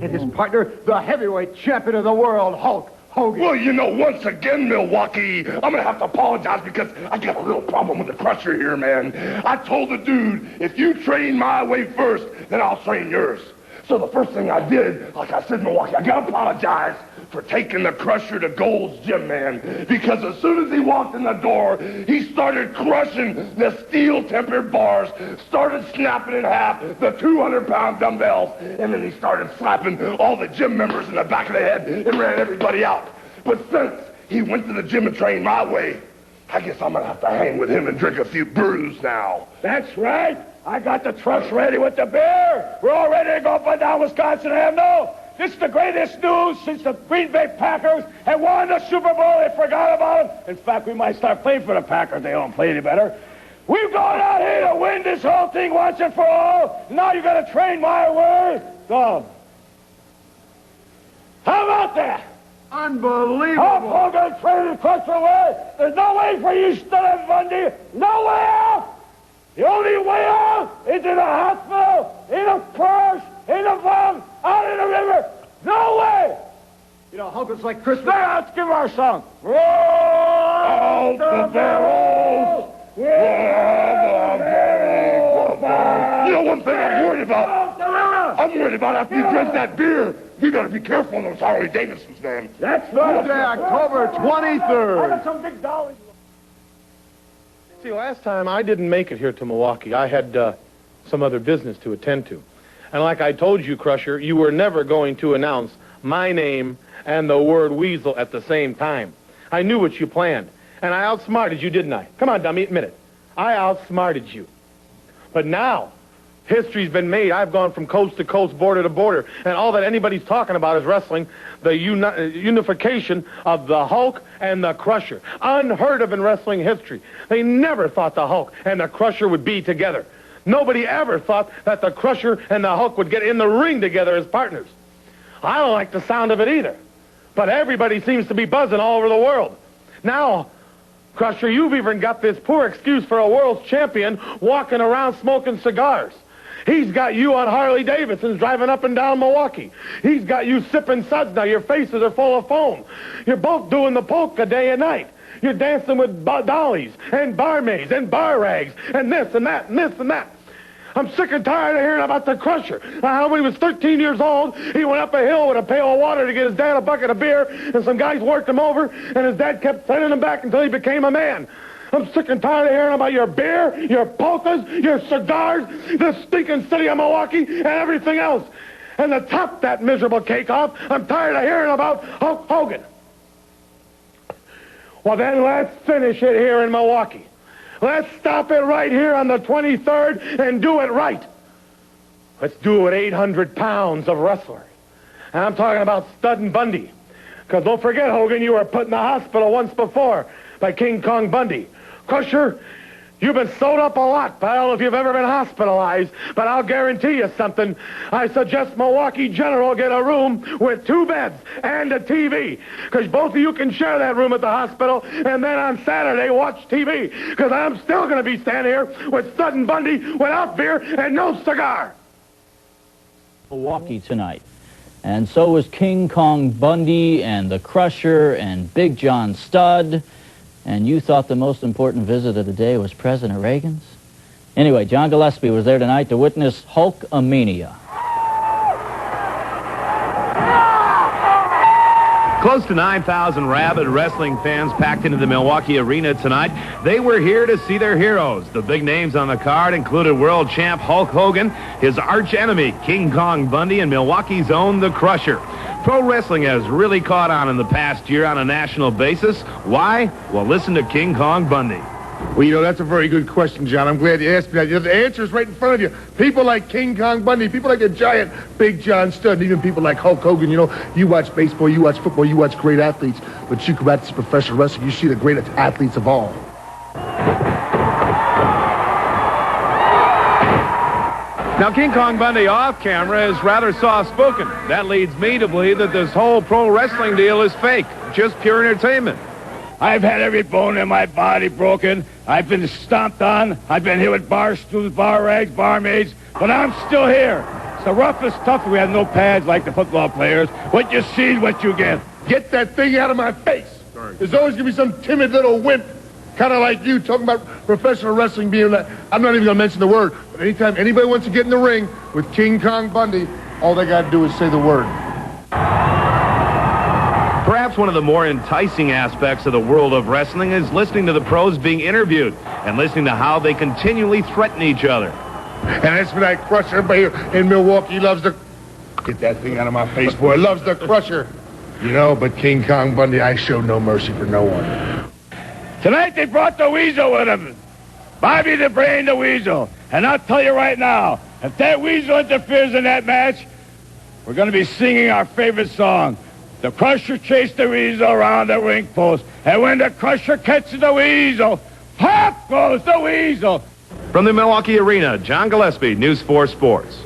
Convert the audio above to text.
and his partner, the heavyweight champion of the world, Hulk Hogan. Well, you know, once again, Milwaukee, I'm going to have to apologize because I got a little problem with the Crusher here, man. I told the dude, if you train my way first, then I'll train yours. So the first thing I did, like I said, Milwaukee, I got to apologize for taking the Crusher to Gold's gym, man. Because as soon as he walked in the door, he started crushing the steel-tempered bars, started snapping in half the 200-pound dumbbells, and then he started slapping all the gym members in the back of the head and ran everybody out. But since he went to the gym and trained my way, I guess I'm going to have to hang with him and drink a few brews now. That's right. I got the trucks ready with the beer. We're all ready to go up and down Wisconsin Avenue. This is the greatest news since the Green Bay Packers had won the Super Bowl. They forgot about them. In fact, we might start playing for the Packers. They don't play any better. We've gone out here to win this whole thing once and for all. Now you're going to train my way. So, how about that? Unbelievable. Hulk Hogan traded Crusher away. There's no way for you, Stud Bundy. No way out. The only way out is in a hospital, in a purse, in a bomb, out in the river. No way! You know, Hogan's like Christmas. Now, let's give our song. Roll Out the barrels! You know one thing I'm worried about? I'm worried about after you drink that beer. You gotta be careful on those Harley Davidsons, man. That's right. Tuesday, October 23rd. I got some big dollars. See, last time I didn't make it here to Milwaukee. I had some other business to attend to. And like I told you, Crusher, you were never going to announce my name and the word weasel at the same time. I knew what you planned. And I outsmarted you, didn't I? Come on, dummy, admit it. I outsmarted you. But now, history's been made. I've gone from coast to coast, border to border. And all that anybody's talking about is wrestling, the unification of the Hulk and the Crusher. Unheard of in wrestling history. They never thought the Hulk and the Crusher would be together. Nobody ever thought that the Crusher and the Hulk would get in the ring together as partners. I don't like the sound of it either. But everybody seems to be buzzing all over the world. Now, Crusher, you've even got this poor excuse for a world's champion walking around smoking cigars. He's got you on Harley Davidsons driving up and down Milwaukee. He's got you sipping suds now. Your faces are full of foam. You're both doing the polka day and night. You're dancing with dollies and barmaids and bar rags and this and that and this and that. I'm sick and tired of hearing about the Crusher. When he was 13 years old, he went up a hill with a pail of water to get his dad a bucket of beer, and some guys worked him over, and his dad kept sending him back until he became a man. I'm sick and tired of hearing about your beer, your polkas, your cigars, the stinking city of Milwaukee, and everything else. And to top that miserable cake off, I'm tired of hearing about Hulk Hogan. Well, then let's finish it here in Milwaukee. Let's stop it right here on the 23rd and do it right. Let's do it with 800 pounds of wrestler. And I'm talking about Stud and Bundy. Because don't forget, Hogan, you were put in the hospital once before by King Kong Bundy. Crusher, you've been sewed up a lot, but I don't know if you've ever been hospitalized, but I'll guarantee you something. I suggest Milwaukee General get a room with 2 beds and a TV, because both of you can share that room at the hospital, and then on Saturday watch TV, because I'm still going to be standing here with Stud and Bundy without beer and no cigar. Milwaukee tonight. And so was King Kong Bundy and the Crusher and Big John Studd. And you thought the most important visit of the day was President Reagan's? Anyway, John Gillespie was there tonight to witness Hulkamania. Close to 9,000 rabid wrestling fans packed into the Milwaukee Arena tonight. They were here to see their heroes. The big names on the card included world champ Hulk Hogan, his arch enemy King Kong Bundy, and Milwaukee's own The Crusher. Pro wrestling has really caught on in the past year on a national basis. Why? Well, listen to King Kong Bundy. Well, you know, that's a very good question, John. I'm glad you asked me that. You know, the answer is right in front of you. People like King Kong Bundy, people like the giant Big John Studd, and even people like Hulk Hogan. You know, you watch baseball, you watch football, you watch great athletes, but you come out to see professional wrestling, you see the greatest athletes of all. Now, King Kong Bundy off camera is rather soft-spoken. That leads me to believe that this whole pro wrestling deal is fake, just pure entertainment. I've had every bone in my body broken. I've been stomped on. I've been hit with bar stools, bar rags, barmaids. But I'm still here. It's the roughest stuff. We have no pads like the football players. What you see is what you get. Get that thing out of my face. There's always going to be some timid little wimp, kind of like you, talking about professional wrestling being that. I'm not even going to mention the word. But anytime anybody wants to get in the ring with King Kong Bundy, all they got to do is say the word. Perhaps one of the more enticing aspects of the world of wrestling is listening to the pros being interviewed and listening to how they continually threaten each other. And that's when that Crusher here in Milwaukee loves to... Get that thing out of my face, boy. Loves the Crusher. You know, but King Kong Bundy, I showed no mercy for no one. Tonight they brought the Weasel with him. Bobby the Brain, the Weasel. And I'll tell you right now, if that Weasel interferes in that match, we're going to be singing our favorite song. The Crusher chased the Weasel around the ring post. And when the Crusher catches the Weasel, pop goes the Weasel. From the Milwaukee Arena, John Gillespie, News 4 Sports.